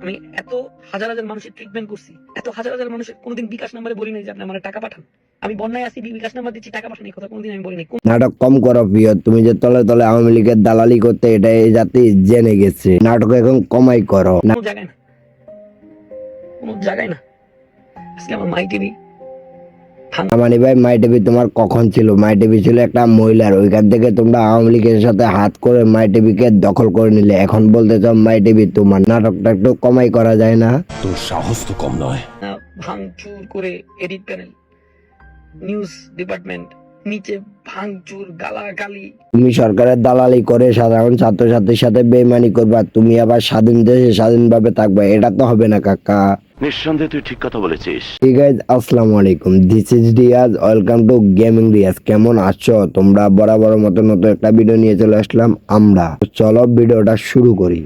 আমি এত হাজার হাজার মানুষের ট্রিটমেন্ট করছি, এত হাজার হাজার মানুষের কোনোদিন বিকাশ নাম্বারে বলি নাই যে আপনি আমার টাকা পাঠান। আমি বন্যায় আছি, বিকাশ নাম্বার দিচ্ছি, টাকা পাঠান, এই কথা কোনোদিন আমি বলি নাই। নাটক কম করো প্রিয়, তুমি যে তলে তলে আওয়ামী লীগের দালালি করতে এটা এই জাতি জেনে গেছে। নাটক এখন কমাই করো। কোনো জায়গায় না, কোনো জায়গায় না। আজকে আমার মাই টিভি মানি ভাই, মাই টিভি তোমার কখন ছিল? মাই টিভি ছিল একটা মহিলার, ওইখান থেকে তোমরা আওয়ামী লীগের সাথে হাত করে মাই টিভিকে দখল করে নিলে। এখন বলতে চাও মাই টিভি তোমার। নাটকটা একটু কমাই করা যায় না? তোর সাহস তো কম নয়। ভাঙচুর করে এডিট প্যানেল, নিউজ ডিপার্টমেন্ট, নিচে ভাঙচুর, গালাগালি। তুমি সরকারের দালালি করে সাধারণ ছাত্রছাত্রীর সাথে বেইমানি করবা, তুমি আবার স্বাধীন দেশে স্বাধীনভাবে থাকবা, এটা তো হবে না কাকা। নিঃসন্দেহে তুই ঠিক কথা বলেছিস। ঠিক গাইজ, আসসালামু আলাইকুম, this is Riaz, welcome to gaming Riaz. কেমন আছো তোমরা? বরাবর মতো নতুন একটা ভিডিও নিয়ে চলে আসলাম আমরা। চলো ভিডিওটা শুরু করি।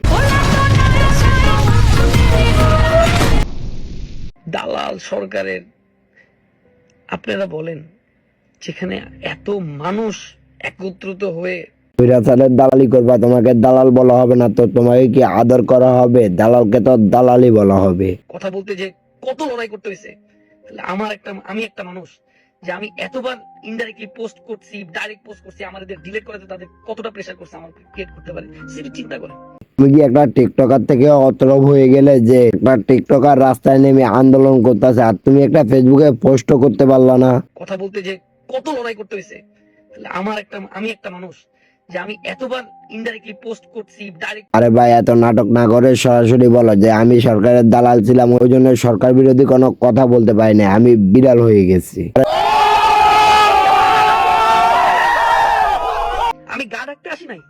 দালাল সরকারের, আপনারা বলেন, যেখানে এত মানুষ একত্রিত হয়ে স্বৈরাচারের দালালি করবা, তোমাকে দালাল বলা হবে না তো তোমাকে কি আদর করা হবে? দালালকে তো দালালি বলা হবে। কথা বলতে যে কত লড়াই করতে হয়েছে, তাহলে আমি একটা মানুষ যে আমি এতবার ইনডাইরেক্টলি পোস্ট করছি, ডাইরেক্ট পোস্ট করছি, আমাদের ডিলিট করাতে তাদের কতটা প্রেসার করছে আমার ক্রিয়েট করতে পারে, সেটা চিন্তা করেন। তুমি কি একটা টিকটকার থেকে অতরব হয়ে গেলে যে একটা টিকটকার রাস্তায় নেমে আন্দোলন করতেছে, আর তুমি একটা ফেসবুকে পোস্টও করতে পারলা না? কথা বলতে যে কত লড়াই করতে হয়েছে, তাহলে আমি একটা মানুষ যে আমি এতবার ইনডাইরেক্টলি পোস্ট করছি, ডাইরেক্ট। আরে ভাই, এত নাটক না করে সরাসরি বলো যে আমি সরকারের দালাল ছিলাম, ওই জন্য সরকার বিরোধী কোনো কথা বলতে পারি না, আমি বিড়াল হয়ে গেছি। আমি গা ডাকতে আসি নাই,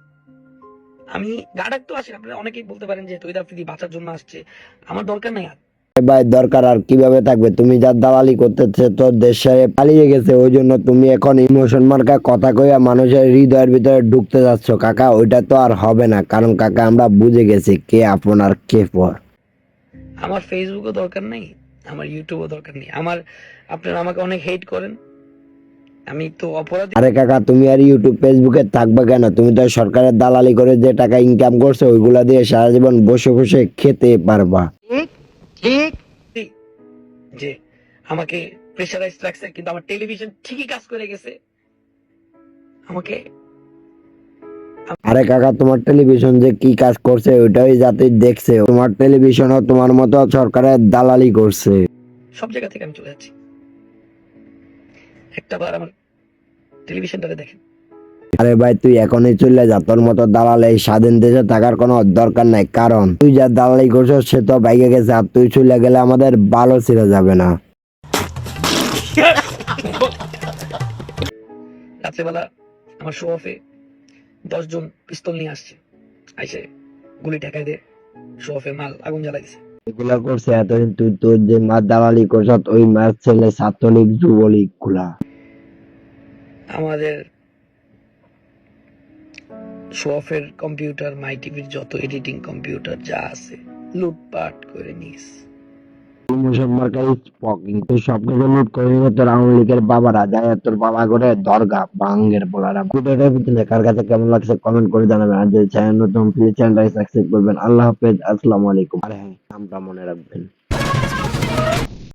আমি গা ডাকতে আসি। আপনারা অনেকেই বলতে পারেন যে তৈরি আফ্রিদি বাঁচার জন্য আসছে, আমার দরকার নাই। আর ভাই দরকার আর কিভাবে থাকবে? তুমি যা দালালি করতেছে তো দেশ ছেড়ে পালিয়ে গেছে, ওই জন্য তুমি এখন ইমোশন মার্কা কথা কইয়া মানুষের হৃদয়ের ভিতরে ঢুকতে যাচ্ছ কাকা। ওইটা তো আর হবে না, কারণ কাকা আমরা বুঝে গেছি কে আপন আর কে পর। আমার ফেসবুকও দরকার নেই, আমার ইউটিউবও দরকার নেই। আপনারা আমাকে অনেক হেট করেন, আমি তো অপরাধী। আরে কাকা, তুমি আর ইউটিউব ফেসবুকে থাকবে কেন? তুমি তো সরকারের দালালি করে যে টাকা ইনকাম করছো ওইগুলা দিয়ে সারা জীবন বসে বসে খেতে পারবা। যে আমাকে প্রেসারাইজ রাখছে, কিন্তু আমার টেলিভিশন ঠিকই কাজ করে গেছে আমাকে। আরে কাকা, তোমার টেলিভিশন যে কি কাজ করছে ওইটাই জাতি দেখছে। তোমার টেলিভিশনও তোমার মতো সরকারের দালালি করছে। সব জায়গা থেকে আমি চলে যাচ্ছি, একটা বার আমার টেলিভিশনটাতে দেখেন। আরে ভাই, তুই এখনই চলে যা, তোর মতো দালাল এই স্বাধীন দেশে থাকার কোনো দরকার নাই, কারণ তুই যা দালালি করছো সে তো বাইকে গেছে, আর তুই চলে গেলে আমাদের ভালো ছিল যাবে না। রাত্রেবেলা আমার শো অফে 10 জন পিস্তল নিয়ে আসছে, আইসে গুলি ঠেকাই দিয়ে শো অফে মাল আগুন জ্বালাই দিছে। এগুলা করছে এতদিন, তুই তোর যে মাছ দালালি করছ ওই মাছ ছেলে ছাত্রলীগ যুবলীগ গুলা। আমাদের শো অফের কম্পিউটার, মাই টিভির যত এডিটিং কম্পিউটার যা আছে লুটপাট করে নিস। সবকিছু লুট করে নিয়ে তোর আওয়ামী লীগের বাবারা যায়, তোর বাবা করে দরগা ভাঙ্গের পোলারা। ভিডিওটার ভিতরে কার কাছে কেমন লাগছে কমেন্ট করে জানাবেন, আর যদি চ্যানেল নতুন প্লিজ চ্যানেলটাকে সাবস্ক্রাইব করবেন। আল্লাহ হাফেজ, আসসালামু আলাইকুম। আর হ্যাঁ, নামটা মনে রাখবেন।